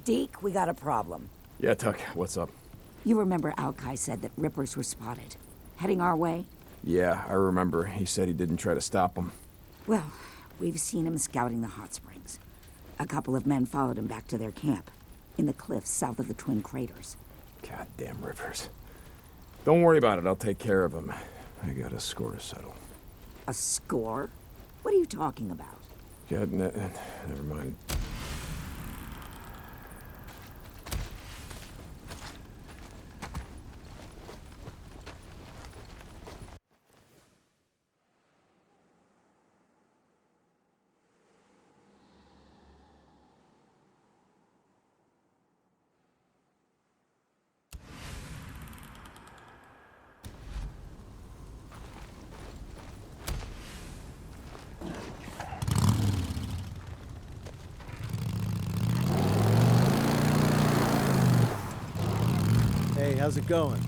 Deke, we got a problem. Yeah, Tuck, what's up? You remember Alkai said that Rippers were spotted, heading our way? Yeah, I remember. He said he didn't try to stop them. Well, we've seen him scouting the hot springs. A couple of men followed him back to their camp, in the cliffs south of the Twin Craters. Goddamn Rivers. Don't worry about it, I'll take care of him. I got a score to settle. A score? What are you talking about? Yeah, never mind. Hey, how's it going?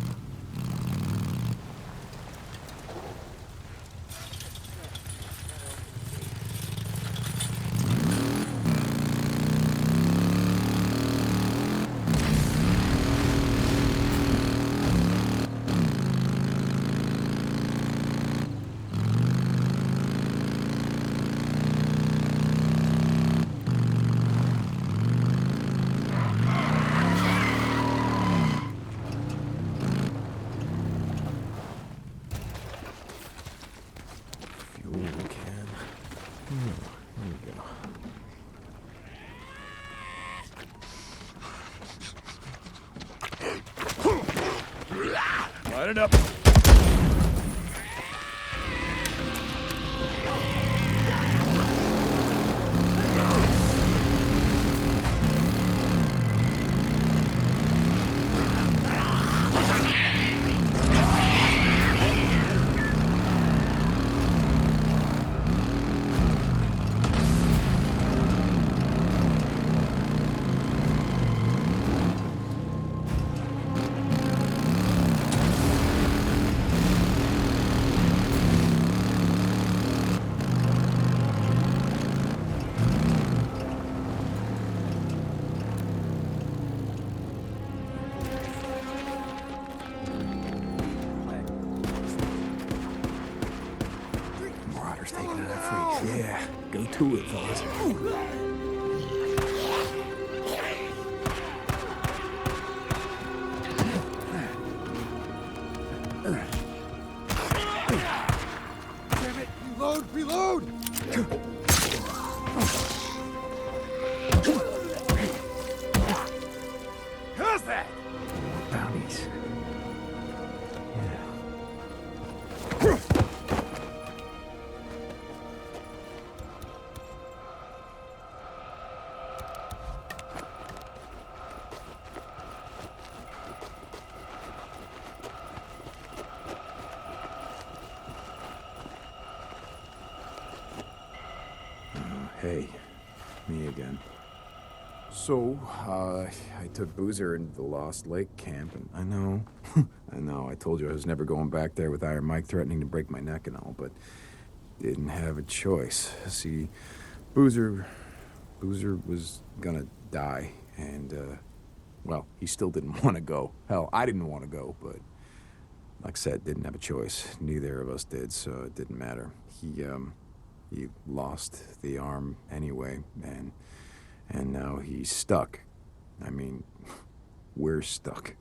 Light it up. Yeah, go to it, fellas. Damn it! Reload! Reload! How's that? Bounties. Hey, me again. So, I took Boozer into the Lost Lake camp, and I know, I told you I was never going back there with Iron Mike threatening to break my neck and all, but didn't have a choice. See, Boozer was gonna die, and, well, he still didn't want to go. Hell, I didn't want to go, but like I said, didn't have a choice. Neither of us did, so it didn't matter. He lost the arm anyway, and now he's stuck. I mean, we're stuck.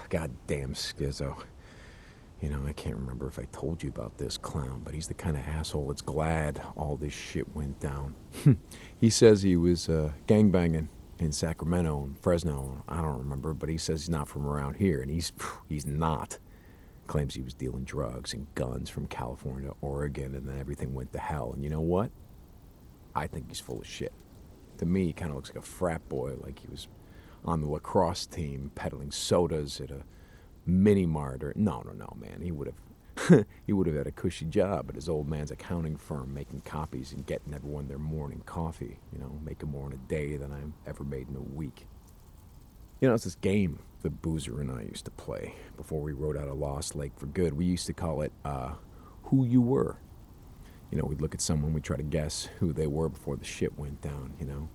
Goddamn Schizo. You know, I can't remember if I told you about this clown, but he's the kind of asshole that's glad all this shit went down. He says he was gangbanging in Sacramento and Fresno. I don't remember, but he says he's not from around here, and he's not. Claims he was dealing drugs and guns from California to Oregon, and then everything went to hell. And you know what? I think he's full of shit. To me, he kind of looks like a frat boy, like he was on the lacrosse team peddling sodas at a mini-mart. Or no, man. He would have he would have had a cushy job at his old man's accounting firm, making copies and getting everyone their morning coffee. You know, making more in a day than I've ever made in a week. You know, it's this game that Boozer and I used to play before we rode out of Lost Lake for good. We used to call it, Who You Were. You know, we'd look at someone, we'd try to guess who they were before the shit went down, you know.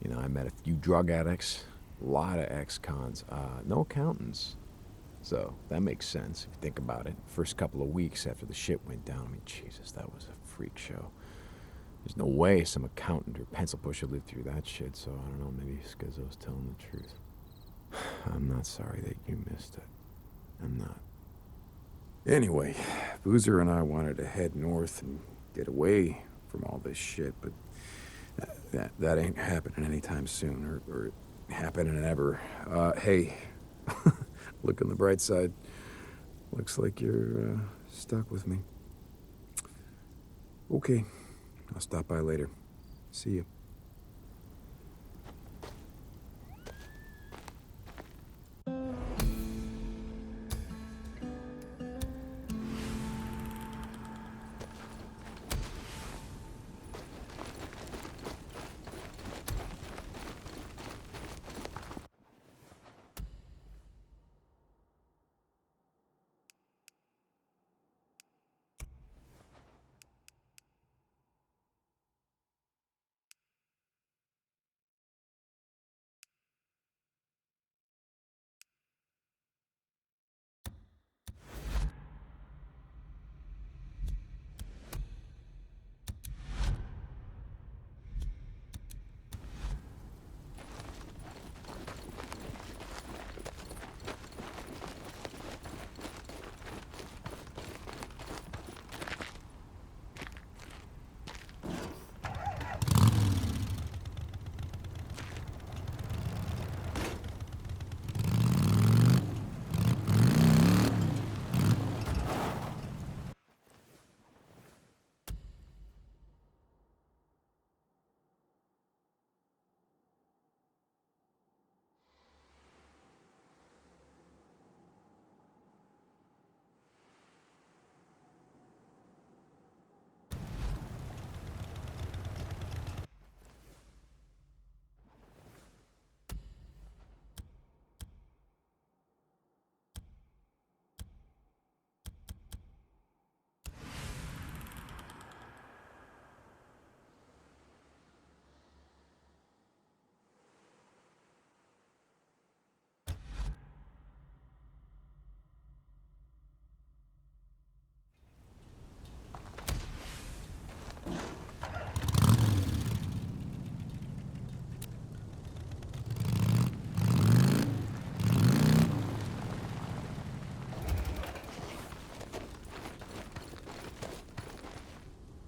You know, I met a few drug addicts, a lot of ex-cons, no accountants. So, that makes sense if you think about it. First couple of weeks after the shit went down, I mean, Jesus, that was a freak show. There's no way some accountant or pencil pusher lived through that shit, so I don't know, maybe Skizzo was telling the truth. I'm not sorry that you missed it. I'm not. Anyway, Boozer and I wanted to head north and get away from all this shit, but that ain't happening anytime soon, or happening ever. Hey, look on the bright side. Looks like you're stuck with me. Okay, I'll stop by later. See you.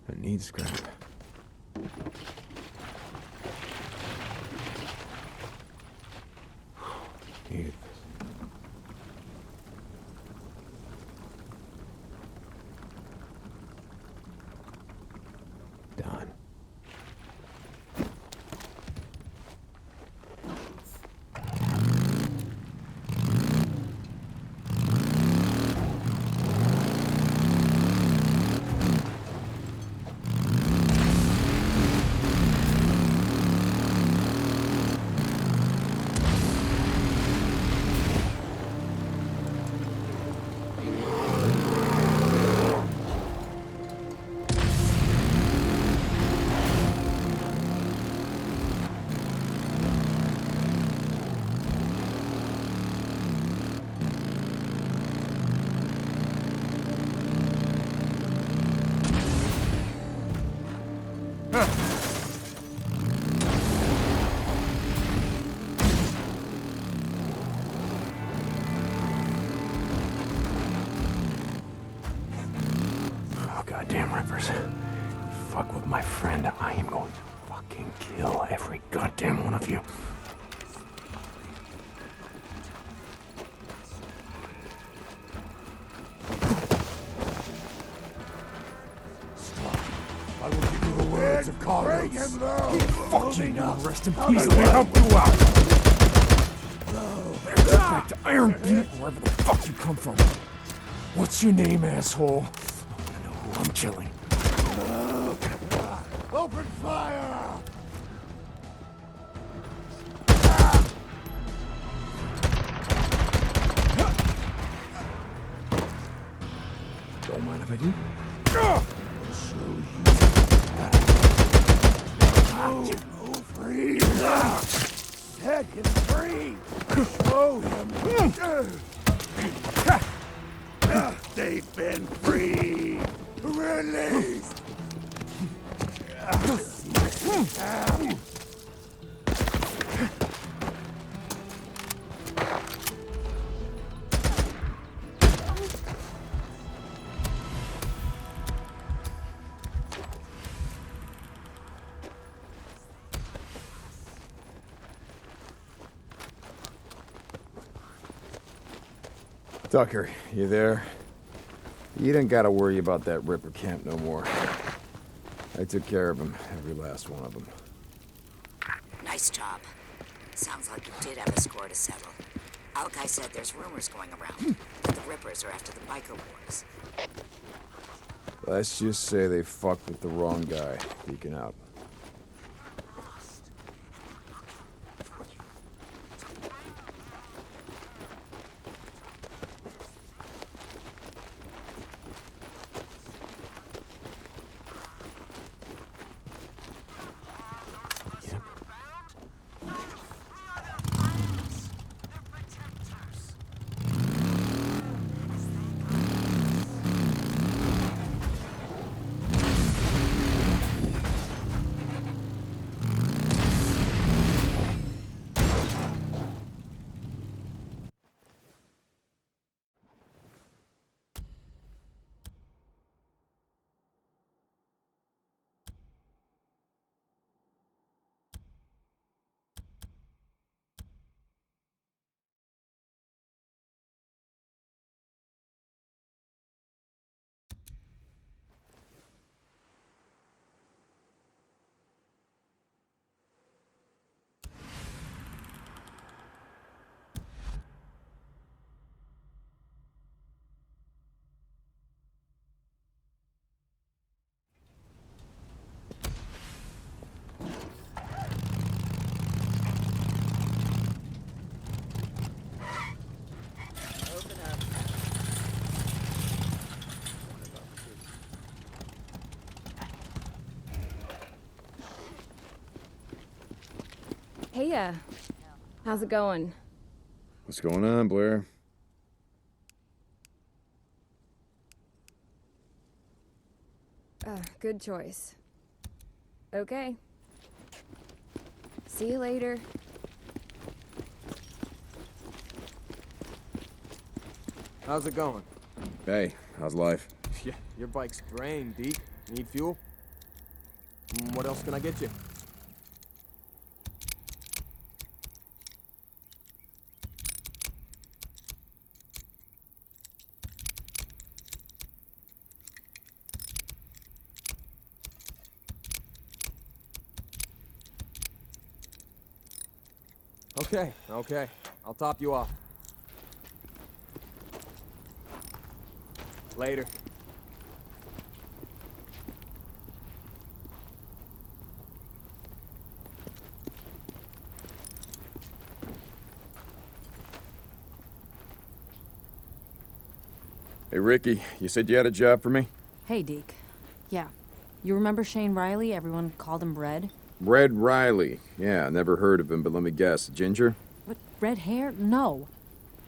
I need scrap. Needed this. Done. Goddamn rippers. Fuck with my friend, I am going to fucking kill every goddamn one of you. Stop. I will give you the words of Carlos. Bring him low. Fuck you now, rest in peace. Let me help you out. Get back to Iron Beat, wherever the fuck you come from. What's your name, asshole? I wanna know who I'm killing. Open fire! Don't mind if I do. Move, free! Set him free! Show him! They've been free! Released! Tucker, you there? You don't gotta worry about that Ripper camp no more. I took care of them, every last one of them. Nice job. Sounds like you did have a score to settle. Alki said there's rumors going around that the Rippers are after the biker boys. Let's just say they fucked with the wrong guy. Deacon out. Hey, how's it going? What's going on, Blair? Good choice. Okay. See you later. How's it going? Hey, how's life? Yeah, your bike's drained, Deke. Need fuel? What else can I get you? Okay. I'll top you off. Later. Hey, Ricky, you said you had a job for me? Hey, Deke. Yeah. You remember Shane Riley? Everyone called him Red? Red Riley. Yeah, never heard of him, but let me guess. Ginger? What, red hair? No.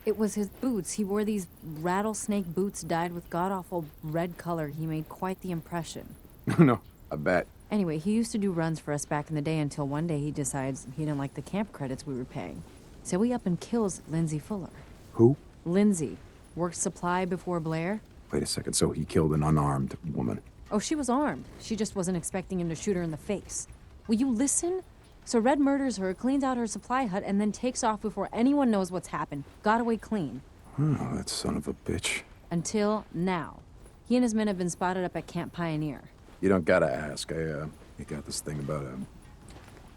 It was his boots. He wore these rattlesnake boots dyed with god-awful red color. He made quite the impression. No, I bet. Anyway, he used to do runs for us back in the day until one day he decides he didn't like the camp credits we were paying. So he up and kills Lindsay Fuller. Who? Lindsay. Worked supply before Blair. Wait a second, so he killed an unarmed woman. Oh, she was armed. She just wasn't expecting him to shoot her in the face. Will you listen? So Red murders her, cleans out her supply hut, and then takes off before anyone knows what's happened. Got away clean. Oh, that son of a bitch. Until now. He and his men have been spotted up at Camp Pioneer. You don't gotta ask. I got this thing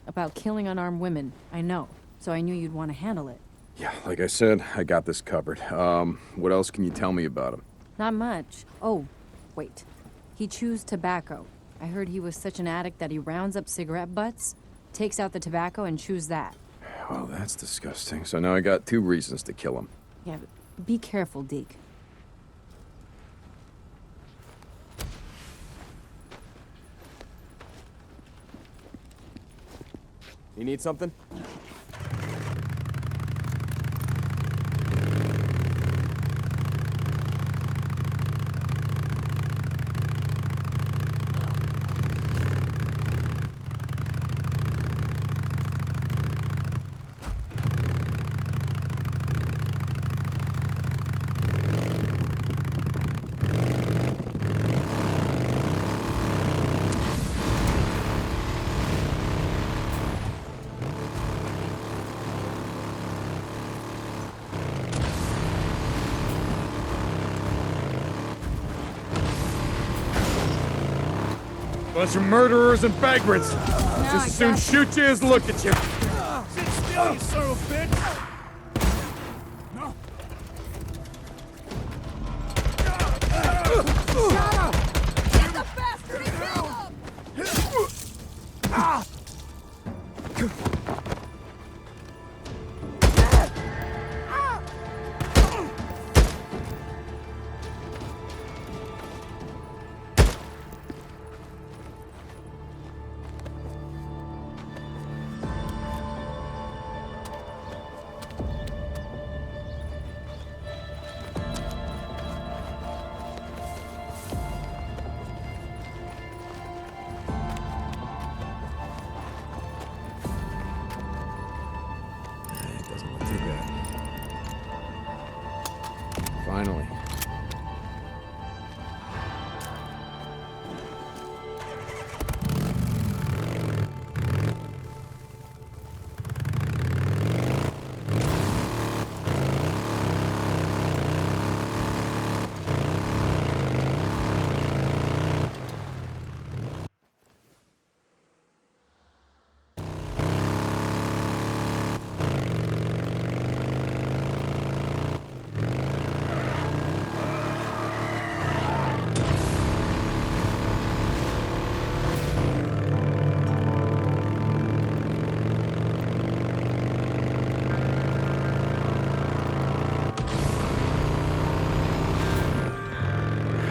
About killing unarmed women. I know. So I knew you'd want to handle it. Yeah, like I said, I got this covered. What else can you tell me about him? Not much. Oh, wait. He chews tobacco. I heard he was such an addict that he rounds up cigarette butts, takes out the tobacco, and chews that. Well, that's disgusting. So now I got 2 reasons to kill him. Yeah, but be careful, Deke. You need something? Bunch of murderers and vagrants. Just as soon shoot you as look at you. Sit still, you son of a bitch! No. Get the bastard! Kill him! It doesn't look too bad. Finally.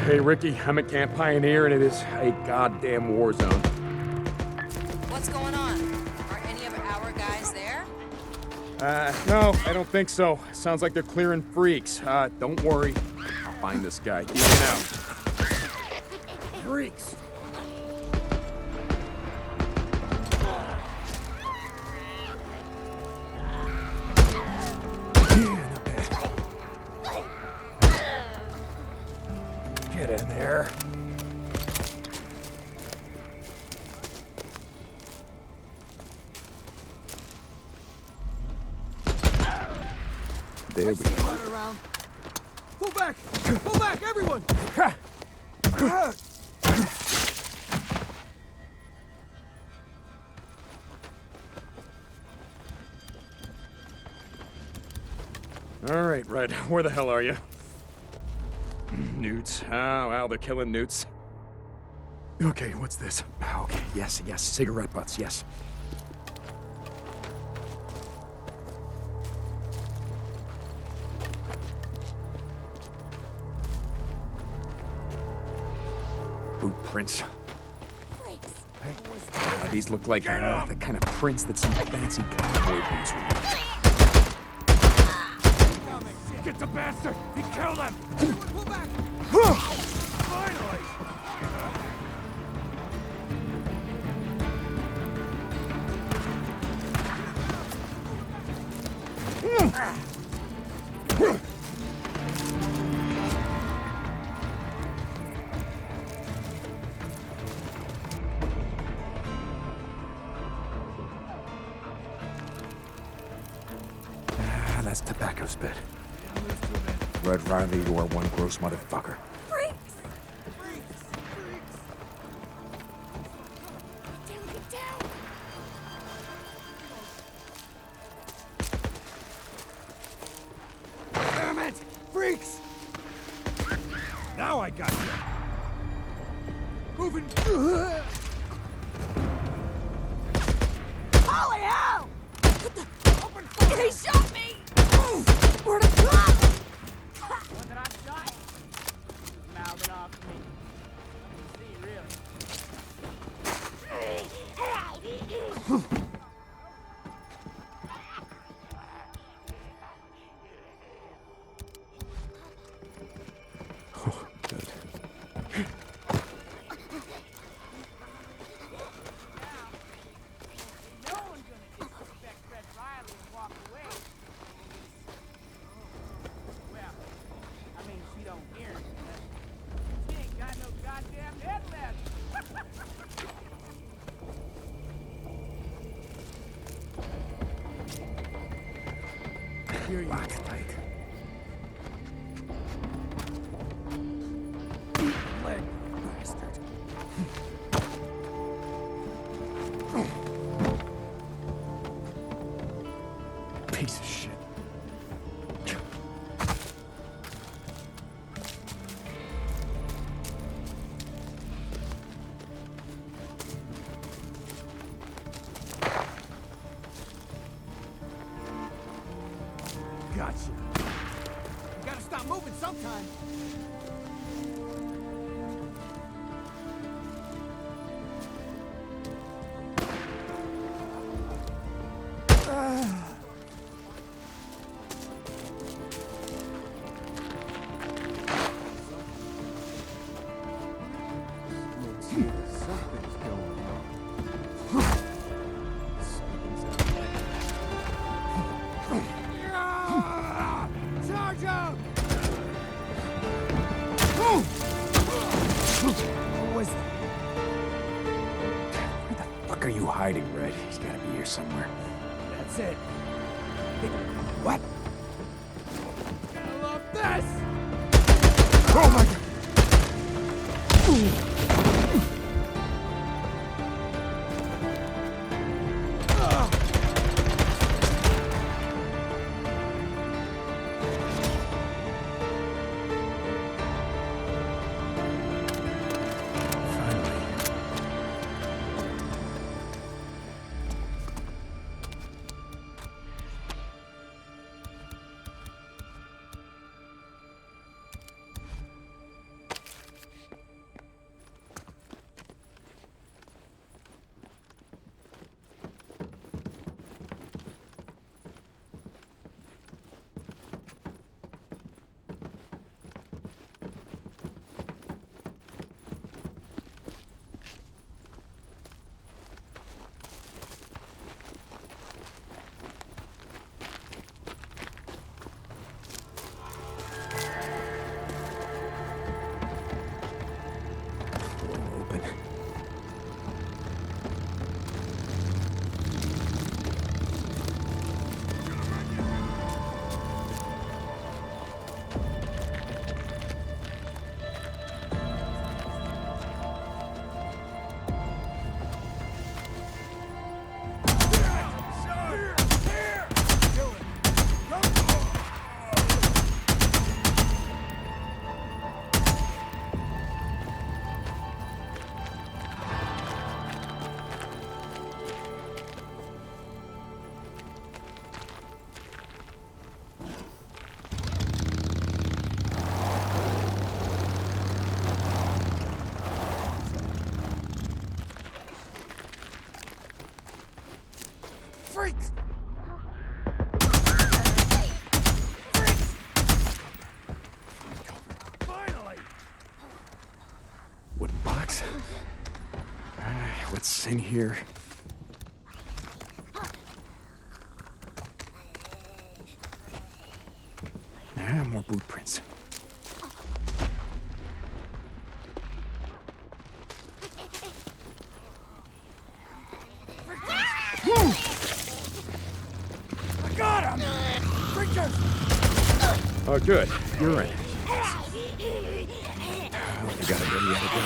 Hey, Ricky, I'm at Camp Pioneer, and it is a goddamn war zone. What's going on? Are any of our guys there? No, I don't think so. Sounds like they're clearing freaks. Don't worry. I'll find this guy. Get out. Freaks! Get in there. There we go. Pull back! Pull back, everyone! All right, Red. Where the hell are you? Newts. Oh, wow, they're killing newts. Okay, what's this? Okay, yes, cigarette butts, yes. Footprints. These look like the kind of prints that some fancy cowboy boots would make. Get the bastard! He killed him! Pull back! Finally! That's tobacco spit. Red Riley, you are one gross motherfucker. Damn it! Freaks! Now I got you! Moving! Holy hell! What the? He shot me! Where'd it come? One that I shot? Mouthing off to me. See, really. Oh, good. No one's gonna disrespect Fred Riley and walk away. Well, I mean, she don't hear it. She ain't got no goddamn head left. Here you lock it tight. Leg bastard. About time. Something's going on. Charge up! What was that? Where the fuck are you hiding, Red? He's gotta be here somewhere. That's it. What? I love this! Oh my god! Open. Freaks! Finally! Wooden box. What's in here? More boot prints. I got him! Creatures! Oh, good. You're in. You got it ready to go.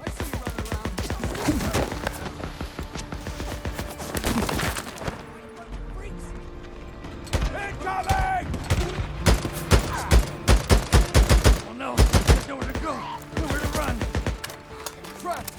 I see you running around. Incoming! Oh no, there's nowhere to go. Nowhere to run. Trapped.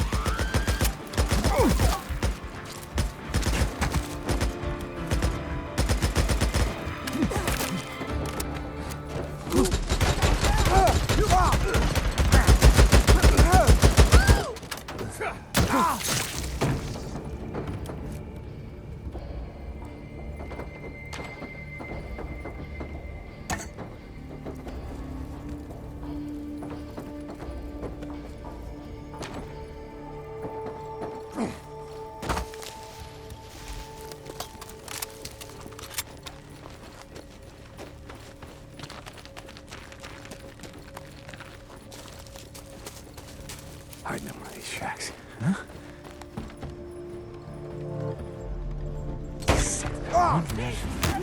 Hiding in one of these shacks. Huh?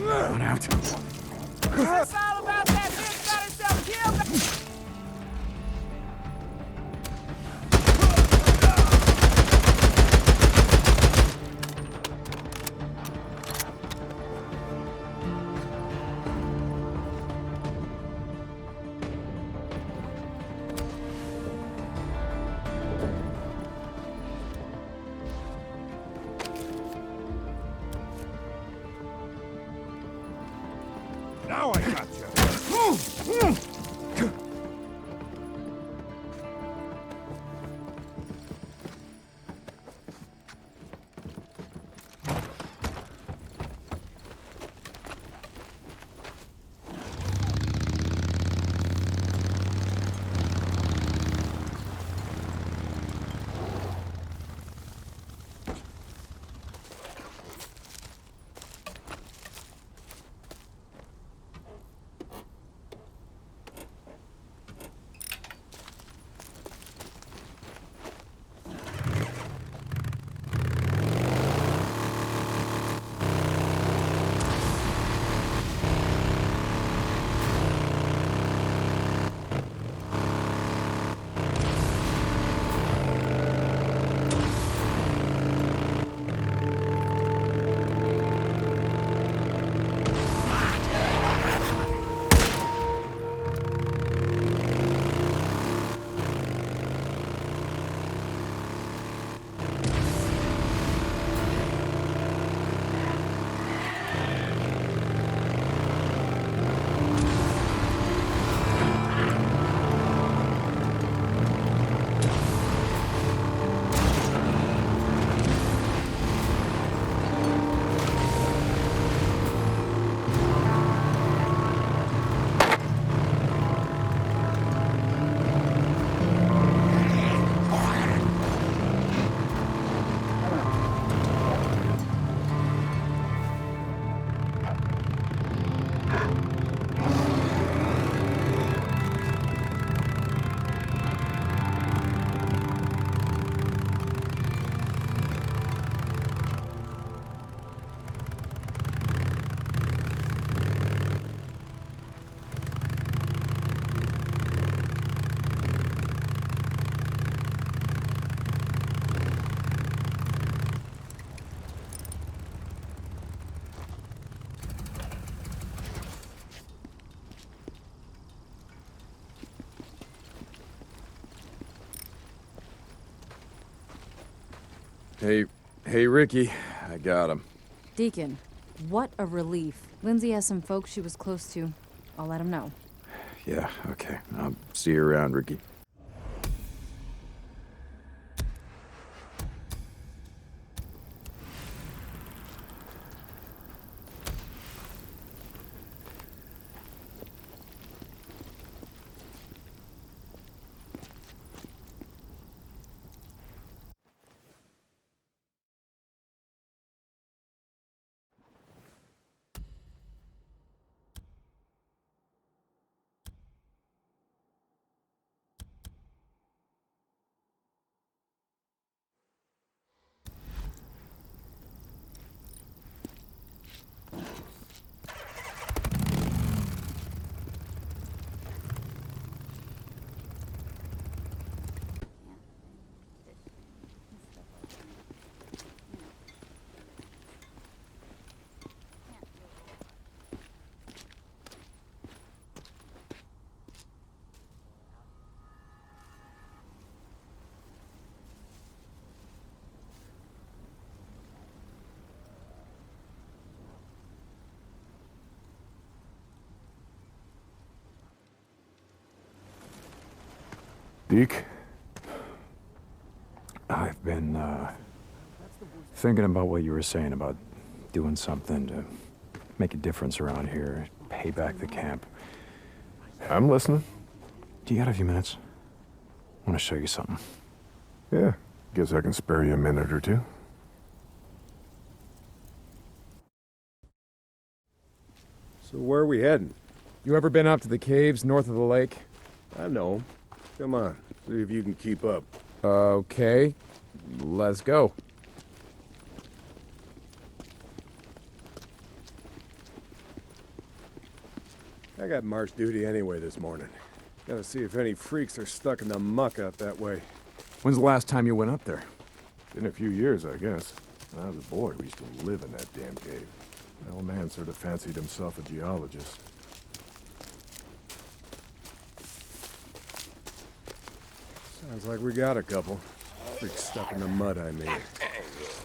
One out. It's all about that bitch got herself killed. Now I got you. Hey, Ricky. I got him. Deacon, what a relief. Lindsay has some folks she was close to. I'll let him know. Yeah, okay. I'll see you around, Ricky. Deke? I've been, thinking about what you were saying about doing something to make a difference around here, pay back the camp. I'm listening. Do you got a few minutes? I want to show you something. Yeah, guess I can spare you a minute or two. So where are we heading? You ever been up to the caves north of the lake? I know. Come on, see if you can keep up. Okay, let's go. I got march duty anyway this morning. Gotta see if any freaks are stuck in the muck out that way. When's the last time you went up there? Been a few years, I guess. When I was a boy, we used to live in that damn cave. The old man sort of fancied himself a geologist. Sounds like we got a couple. Freaks stuck in the mud, I mean.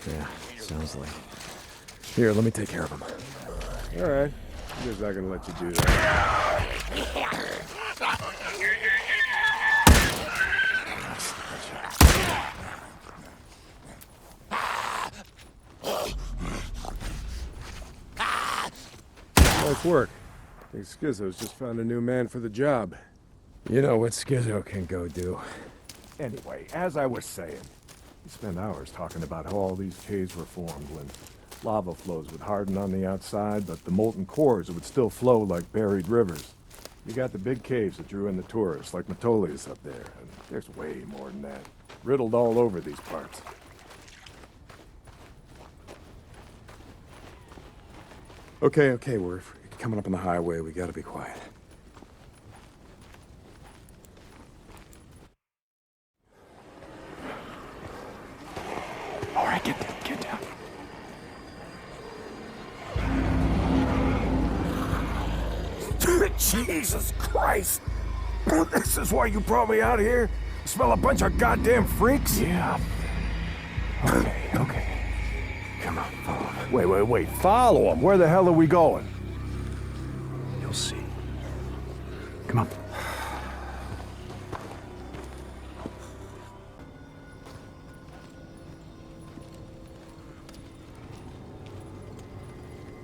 Yeah, sounds like. Here, let me take care of them. All right. Guess I can let you do that. Nice work. I think Schizo's just found a new man for the job. You know what Schizo can go do. Anyway, as I was saying, we spent hours talking about how all these caves were formed when lava flows would harden on the outside, but the molten cores would still flow like buried rivers. You got the big caves that drew in the tourists, like Metolius up there, and there's way more than that. Riddled all over these parts. Okay, we're coming up on the highway. We gotta be quiet. All right, get down. Jesus Christ! This is why you brought me out here? Smell a bunch of goddamn freaks? Yeah. Okay. Come on, follow me. Wait. Follow them? Where the hell are we going? You'll see. Come on.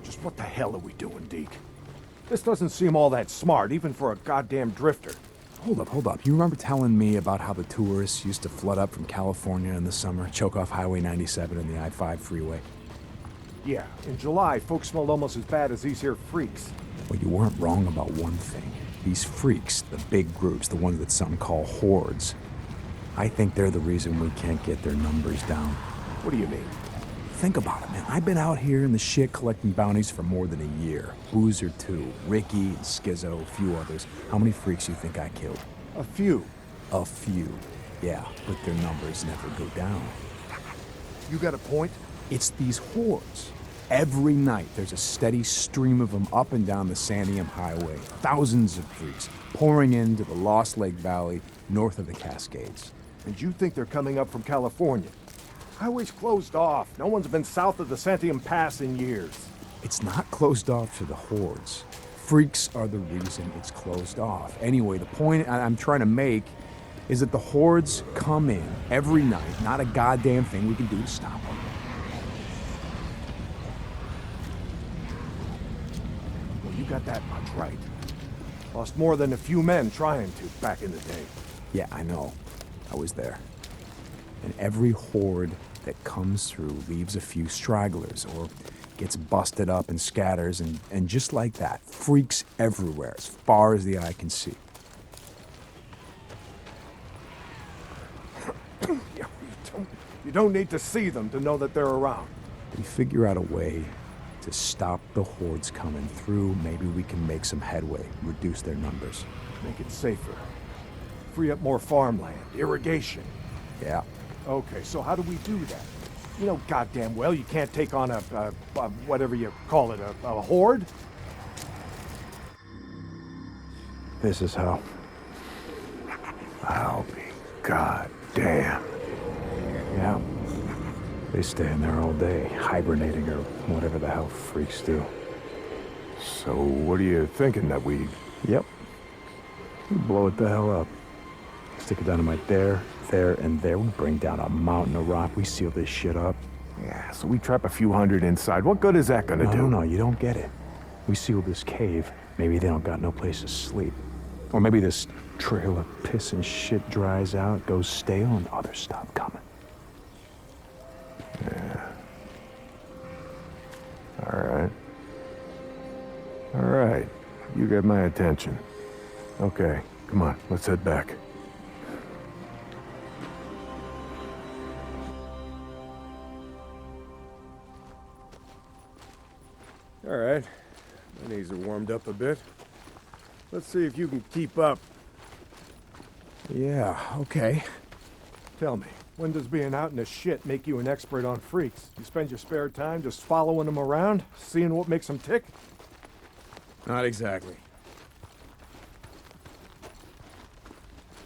Just what the hell are we doing, Deke? This doesn't seem all that smart, even for a goddamn drifter. Hold up. You remember telling me about how the tourists used to flood up from California in the summer, choke off Highway 97 and the I-5 freeway? Yeah, in July, folks smelled almost as bad as these here freaks. Well, you weren't wrong about one thing. These freaks, the big groups, the ones that some call hordes, I think they're the reason we can't get their numbers down. What do you mean? Think about it, man. I've been out here in the shit collecting bounties for more than a year. Boozer, too. Ricky and Schizo, a few others. How many freaks you think I killed? A few. A few. Yeah, but their numbers never go down. You got a point? It's these hordes. Every night, there's a steady stream of them up and down the Santiam Highway. Thousands of freaks pouring into the Lost Lake Valley north of the Cascades. And you think they're coming up from California? Highway's closed off. No one's been south of the Santiam Pass in years. It's not closed off to the hordes. Freaks are the reason it's closed off. Anyway, the point I'm trying to make is that the hordes come in every night. Not a goddamn thing we can do to stop them. Well, you got that much right. Lost more than a few men trying to back in the day. Yeah, I know. I was there. And every horde that comes through leaves a few stragglers or gets busted up and scatters, and just like that, freaks everywhere as far as the eye can see. You don't need to see them to know that they're around. We figure out a way to stop the hordes coming through. Maybe we can make some headway, reduce their numbers. Make it safer. Free up more farmland, irrigation. Yeah. Okay, so how do we do that? You know goddamn well you can't take on a whatever you call it, a horde? This is how. I'll be goddamn. Yeah. They stay in there all day, hibernating or whatever the hell freaks do. So what are you thinking, that we... Yep. We blow it the hell up. Stick a dynamite there, and there. We bring down a mountain of rock. We seal this shit up. Yeah, so we trap a few hundred inside. What good is that gonna do? No, you don't get it. We seal this cave. Maybe they don't got no place to sleep. Or maybe this trail of piss and shit dries out, goes stale, and others stop coming. Yeah. All right. You get my attention. Okay, come on, let's head back. All right. My knees are warmed up a bit. Let's see if you can keep up. Yeah, okay. Tell me, when does being out in the shit make you an expert on freaks? You spend your spare time just following them around, seeing what makes them tick? Not exactly.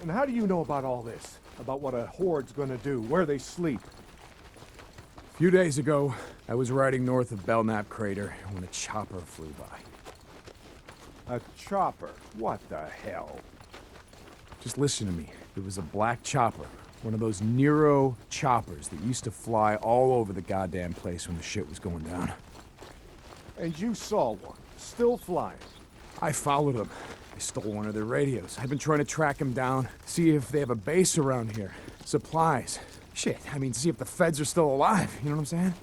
And how do you know about all this? About what a horde's gonna do, where they sleep? A few days ago, I was riding north of Belknap Crater when a chopper flew by. A chopper? What the hell? Just listen to me. It was a black chopper. One of those Nero choppers that used to fly all over the goddamn place when the shit was going down. And you saw one, still flying. I followed them. I stole one of their radios. I've been trying to track them down, see if they have a base around here. Supplies. Shit, I mean, see if the feds are still alive, you know what I'm saying?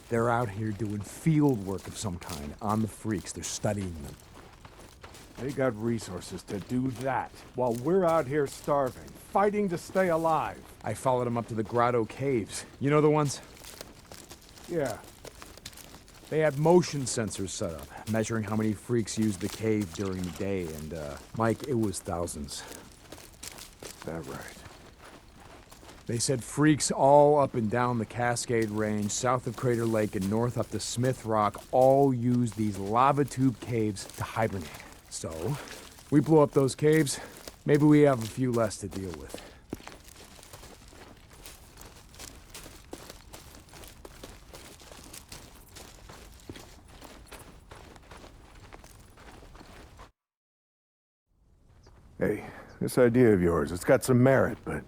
They're out here doing field work of some kind on the freaks. They're studying them. They got resources to do that, while we're out here starving, fighting to stay alive. I followed them up to the Grotto Caves. You know the ones? Yeah. They had motion sensors set up, measuring how many freaks used the cave during the day, and, Mike, it was thousands. Is that right? They said freaks all up and down the Cascade Range, south of Crater Lake and north up to Smith Rock, all use these lava tube caves to hibernate. So, we blow up those caves, maybe we have a few less to deal with. Hey, this idea of yours, it's got some merit, but a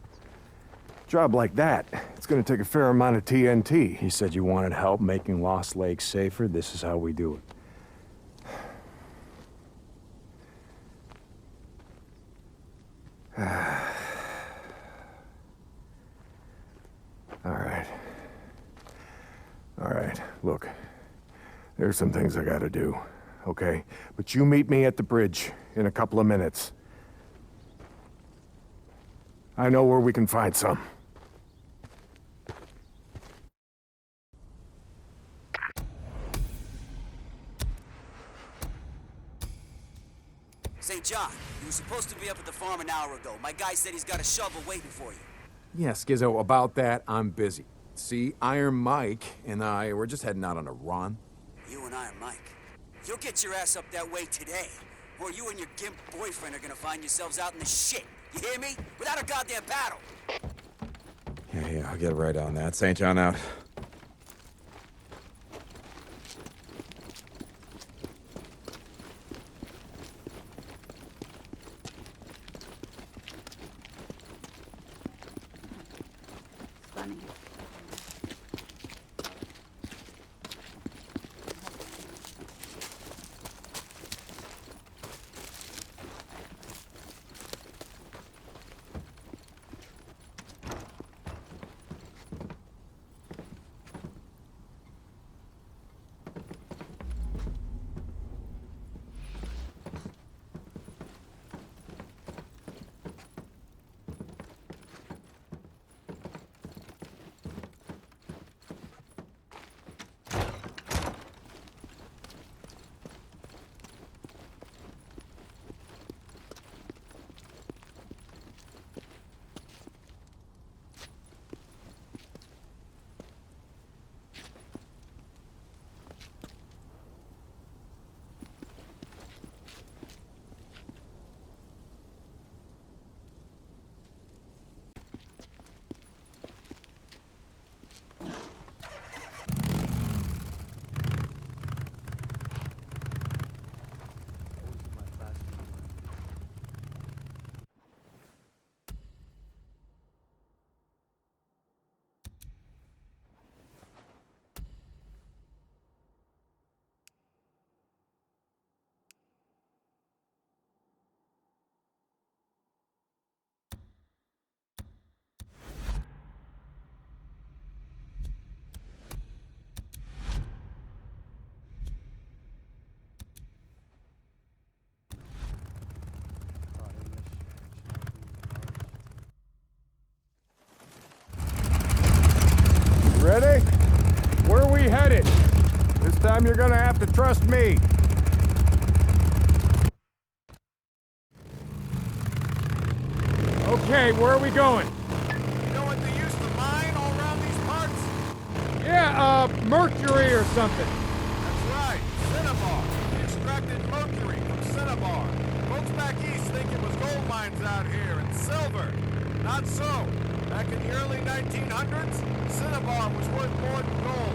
job like that, it's gonna take a fair amount of TNT. He said you wanted help making Lost Lake safer. This is how we do it. All right, look. There's some things I gotta do, okay? But you meet me at the bridge in a couple of minutes. I know where we can find some. St. John, you were supposed to be up at the farm an hour ago. My guy said he's got a shovel waiting for you. Yeah, Skizzo, about that, I'm busy. See, Iron Mike and I, we're just heading out on a run. You and Iron Mike. You'll get your ass up that way today, or you and your gimp boyfriend are gonna find yourselves out in the shit. You hear me? Without a goddamn battle. Yeah, I'll get right on that. St. John out. Funny. Ready? Where are we headed? This time you're gonna have to trust me. Okay, where are we going? You know what they used to mine all around these parts? Yeah, mercury or something. That's right, cinnabar. We extracted mercury from cinnabar. Folks back east think it was gold mines out here, and silver. Not so. Back in the early 1900s, cinnabar was worth more than gold.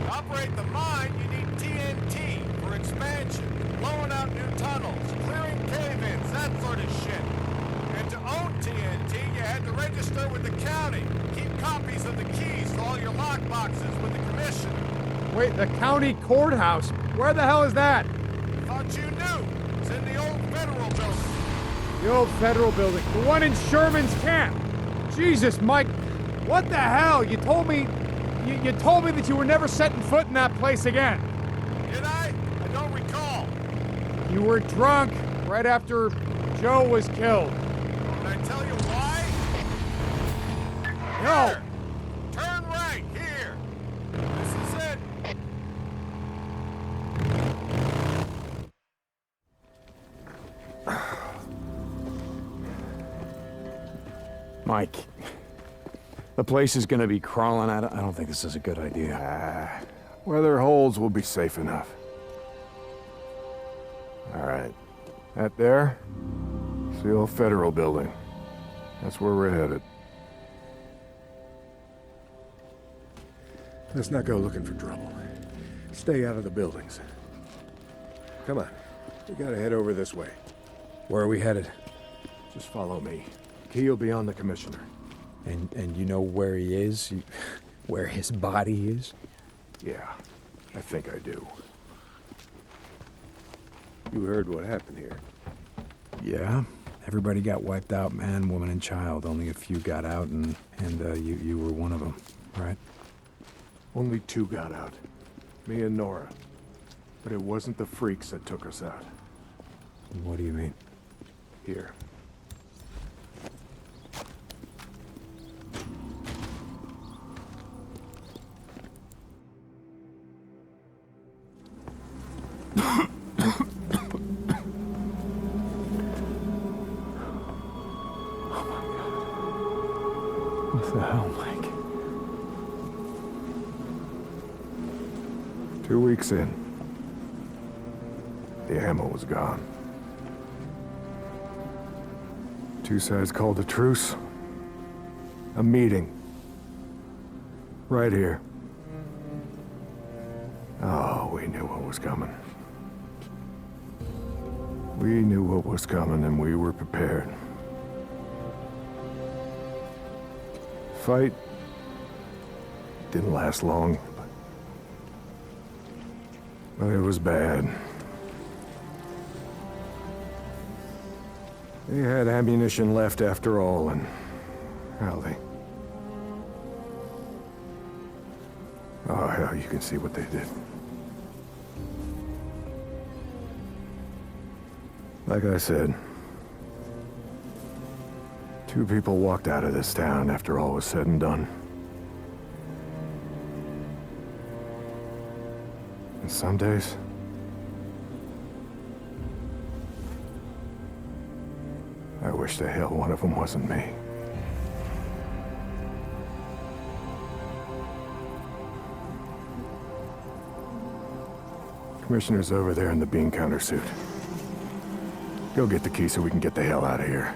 To operate the mine, you need TNT for expansion, blowing out new tunnels, clearing cave-ins, that sort of shit. And to own TNT, you had to register with the county, keep copies of the keys to all your lockboxes with the commissioner. Wait, the county courthouse? Where the hell is that? Thought you knew. It's in the old federal building. The old federal building. The one in Sherman's camp. Jesus, Mike. What the hell? You told me that you were never setting foot in that place again. Did I? I don't recall. You were drunk right after Joe was killed. Did I tell you why? No. Here. Turn right, here. This is it. Mike, the place is gonna be crawling out. I don't think this is a good idea. Where there are holes, we'll be safe enough. All right. That there? It's the old federal building. That's where we're headed. Let's not go looking for trouble. Stay out of the buildings. Come on. We gotta head over this way. Where are we headed? Just follow me. Key will be on the commissioner. And you know where he is? Where his body is? Yeah, I think I do. You heard what happened here. Yeah. Everybody got wiped out, man, woman, and child. Only a few got out, and you were one of them, right? Only 2 got out. Me and Nora. But it wasn't the freaks that took us out. What do you mean? Here. What the hell, Mike? 2 weeks in. The ammo was gone. 2 sides called a truce. A meeting. Right here. Oh, we knew what was coming. We knew what was coming and we were prepared. Fight didn't last long, but it was bad. They had ammunition left after all, and well, oh hell, you can see what they did. Like I said, 2 people walked out of this town after all was said and done. And some days, I wish the hell one of them wasn't me. Commissioner's over there in the bean counter suit. Go get the key so we can get the hell out of here.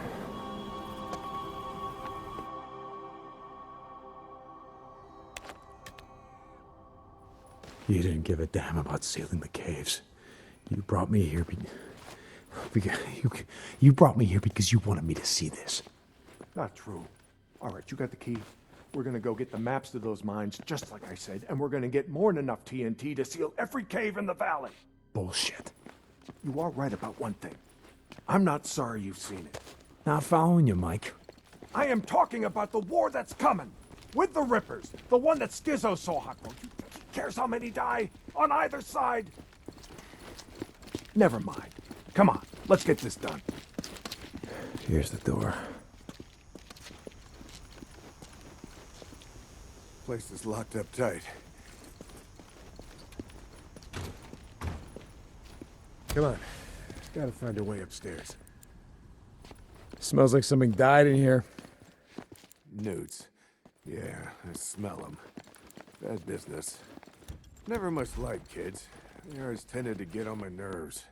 You didn't give a damn about sealing the caves. You brought me here you brought me here because you wanted me to see this. Not true. All right, you got the key. We're gonna go get the maps to those mines, just like I said, and we're gonna get more than enough TNT to seal every cave in the valley. Bullshit. You are right about one thing. I'm not sorry you've seen it. Not following you, Mike. I am talking about the war that's coming. With the Rippers. The one that Skizzo saw hot. You think he cares how many die? On either side? Never mind. Come on, let's get this done. Here's the door. Place is locked up tight. Come on. Gotta find a way upstairs. Smells like something died in here. Newts. Yeah, I smell them. Bad business. Never much liked kids. They always tended to get on my nerves.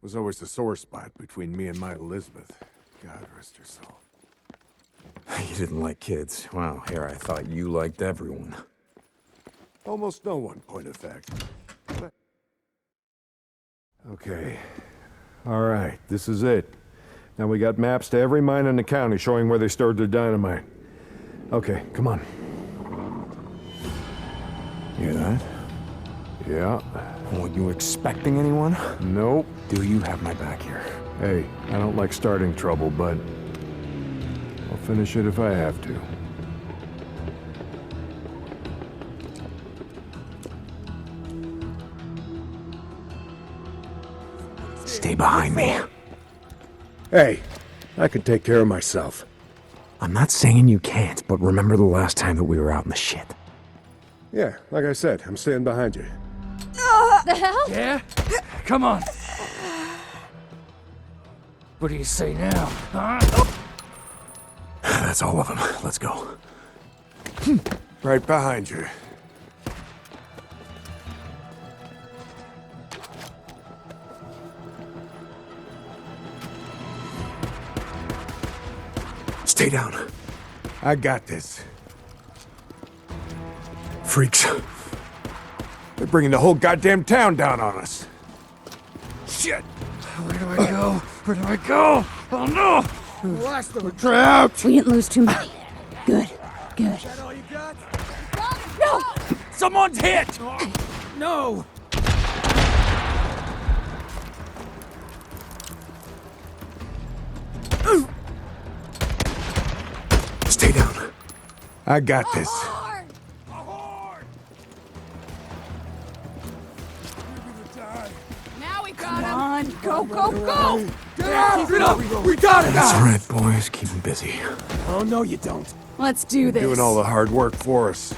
Was always the sore spot between me and my Elizabeth. God rest her soul. You didn't like kids. Wow, here I thought you liked everyone. Almost no one, point of fact. But... Okay. Alright, this is it. Now we got maps to every mine in the county showing where they stored their dynamite. Okay, come on. Hear that? Yeah. Were you expecting anyone? Nope. Do you have my back here? Hey, I don't like starting trouble, but I'll finish it if I have to. Stay behind me. Hey, I can take care of myself. I'm not saying you can't, but remember the last time that we were out in the shit. Yeah, like I said, I'm staying behind you. The hell? Yeah? Come on. What do you say now, huh? That's all of them. Let's go. Right behind you. Stay down. I got this. Freaks. They're bringing the whole goddamn town down on us. Shit! Where do I go? Where do I go? Oh no! Blast them! We're trapped! We didn't lose too many. Good. Good. Is that all you got? No! Someone's hit! No! Stay down. I got this. Now we got him. On, go, go, go! Keep it up! We got it! That's right, boys. Keep them busy. Oh no, you don't. Let's do this. Doing all the hard work for us.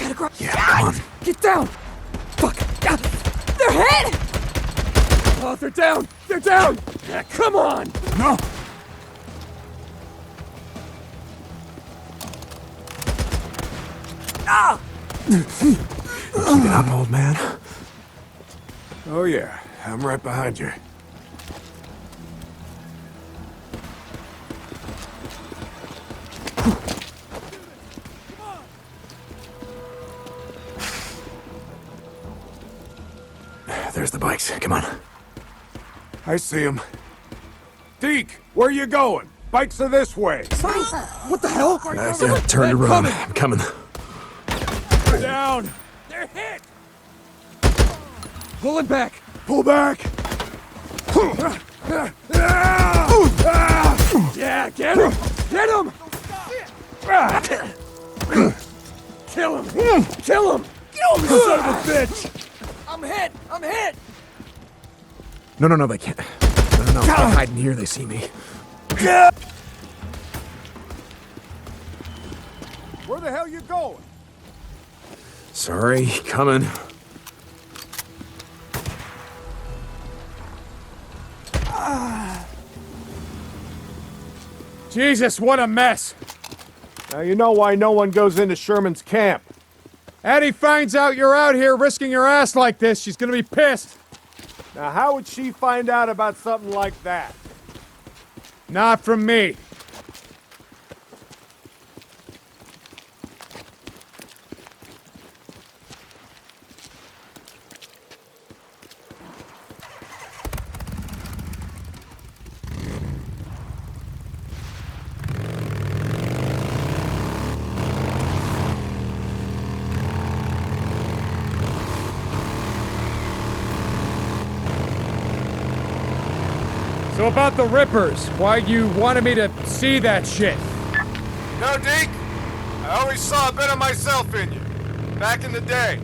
Gotta grab. Yeah, come on. Get down! Fuck! Ah, they're hit! Oh, they're down! They're down! Ah, come on! No! Ah! Keep it up, old man. Oh yeah, I'm right behind you. There's the bikes. Come on. I see him. Deke, where you going? Bikes are this way. What the hell? Turn around. I'm coming. They're down. They're hit! Pull him back! Pull back. Yeah, get him! Get him! Kill him! Kill him! Kill him, son of a bitch! I'm hit! I'm hit! No, they can't. No. I'll hide in here. They see me. Where the hell you going? Sorry. Coming. Jesus, what a mess! Now you know why no one goes into Sherman's camp. Addie finds out you're out here risking your ass like this, she's gonna be pissed. Now how would she find out about something like that? Not from me. So about the Rippers, why you wanted me to see that shit? No, Deke. I always saw a bit of myself in you. Back in the day.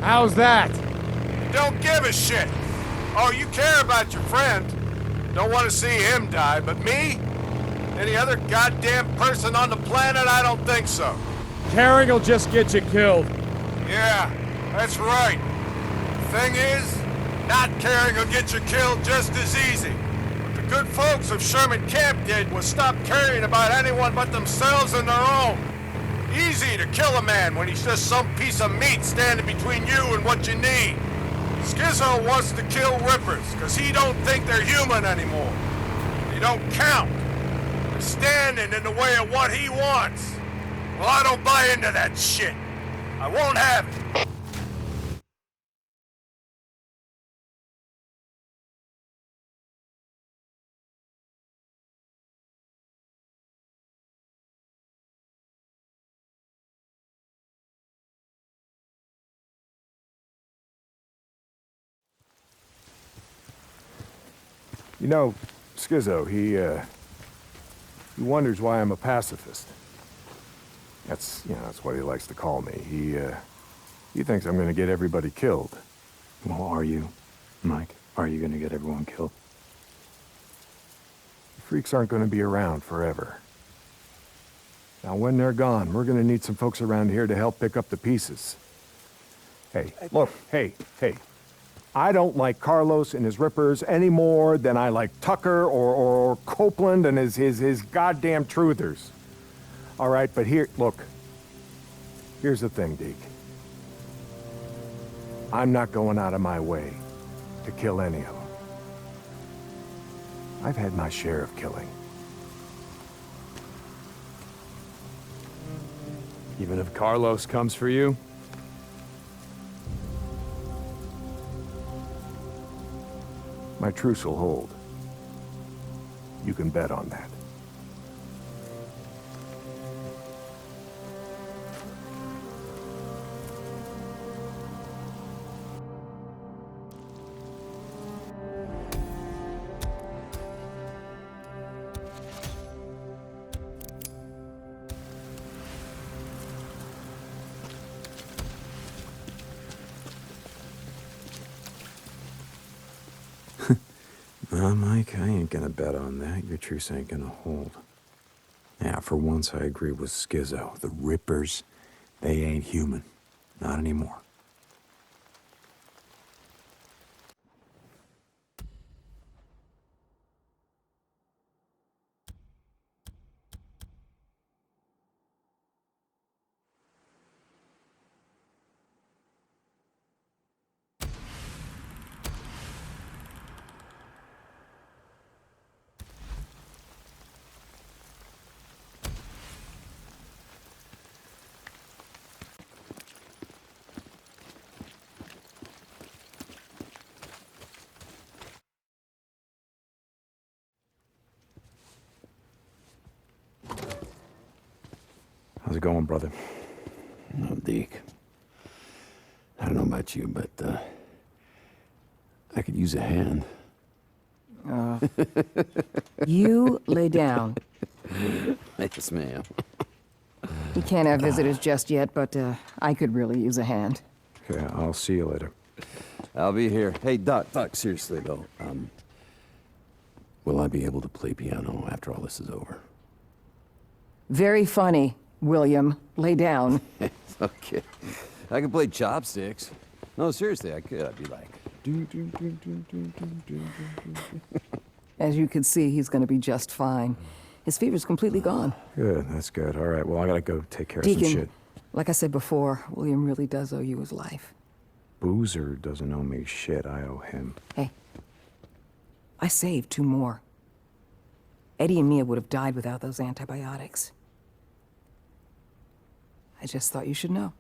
How's that? You don't give a shit. Oh, you care about your friend. Don't want to see him die, but me? Any other goddamn person on the planet? I don't think so. Caring will just get you killed. Yeah, that's right. Thing is, not caring will get you killed just as easy. But the good folks of Sherman Camp did was stop caring about anyone but themselves and their own. Easy to kill a man when he's just some piece of meat standing between you and what you need. Schizo wants to kill Rippers because he don't think they're human anymore. They don't count. They're standing in the way of what he wants. Well, I don't buy into that shit. I won't have it. You know, Schizo, he wonders why I'm a pacifist. That's what he likes to call me. He thinks I'm gonna get everybody killed. Well, are you, Mike? Are you gonna get everyone killed? The freaks aren't gonna be around forever. Now, when they're gone, we're gonna need some folks around here to help pick up the pieces. Hey, look, hey. I don't like Carlos and his Rippers any more than I like Tucker or Copeland and his goddamn truthers. All right, but look. Here's the thing, Deke. I'm not going out of my way to kill any of them. I've had my share of killing. Even if Carlos comes for you? My truce will hold. You can bet on that. Nah, Mike, I ain't gonna bet on that. Your truce ain't gonna hold. Yeah, for once I agree with Schizo. The Rippers, they ain't human. Not anymore. How's it going, brother? No, Deke. I don't know about you, but, I could use a hand. You lay down. Yes, ma'am. You can't have visitors just yet, but, I could really use a hand. Okay, I'll see you later. I'll be here. Hey, Doc, seriously, though, will I be able to play piano after all this is over? Very funny, William. Lay down. Okay. I can play chopsticks. No, seriously, I could. I'd be like... As you can see, he's gonna be just fine. His fever's completely gone. Good, that's good. All right, well, I gotta go take care of Deacon, some shit. like I said before, William really does owe you his life. Boozer doesn't owe me shit. I owe him. Hey, I saved 2 more. Eddie and Mia would have died without those antibiotics. I just thought you should know.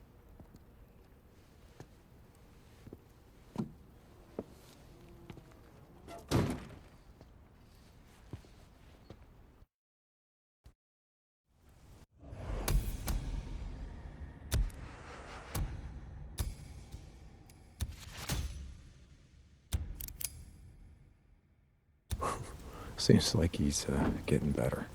Seems like he's getting better.